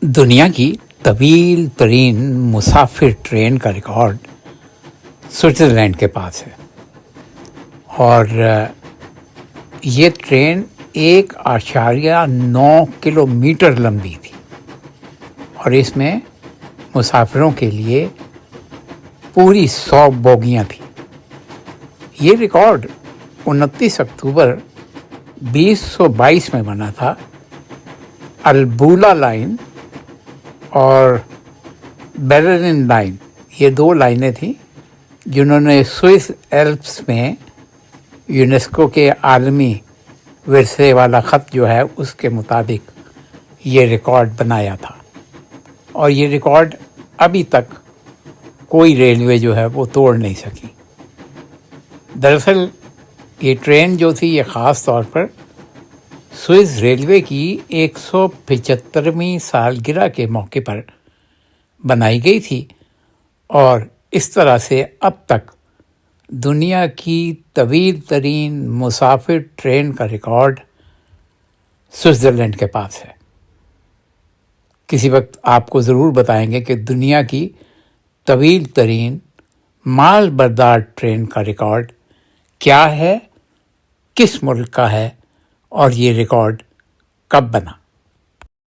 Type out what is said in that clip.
دنیا کی طویل ترین مسافر ٹرین کا ریکارڈ سوئٹزرلینڈ کے پاس ہے، اور یہ ٹرین 1.9 کلومیٹر لمبی تھی، اور اس میں مسافروں کے لیے پوری 100 بوگیاں تھیں۔ یہ ریکارڈ 29 اکتوبر 2022 میں بنا تھا۔ البولا لائن اور بیرلن لائن، یہ 2 لائنیں تھیں جنہوں نے سوئس ایلپس میں یونیسکو کے عالمی ورثے والا خط جو ہے اس کے مطابق یہ ریکارڈ بنایا تھا، اور یہ ریکارڈ ابھی تک کوئی ریلوے جو ہے وہ توڑ نہیں سکی۔ دراصل یہ ٹرین جو تھی یہ خاص طور پر سوئس ریلوے کی 175ویں سالگرہ کے موقع پر بنائی گئی تھی، اور اس طرح سے اب تک دنیا کی طویل ترین مسافر ٹرین کا ریکارڈ سوئٹزرلینڈ کے پاس ہے۔ کسی وقت آپ کو ضرور بتائیں گے کہ دنیا کی طویل ترین مال بردار ٹرین کا ریکارڈ کیا ہے، کس ملک کا ہے، اور یہ ریکارڈ کب بنا۔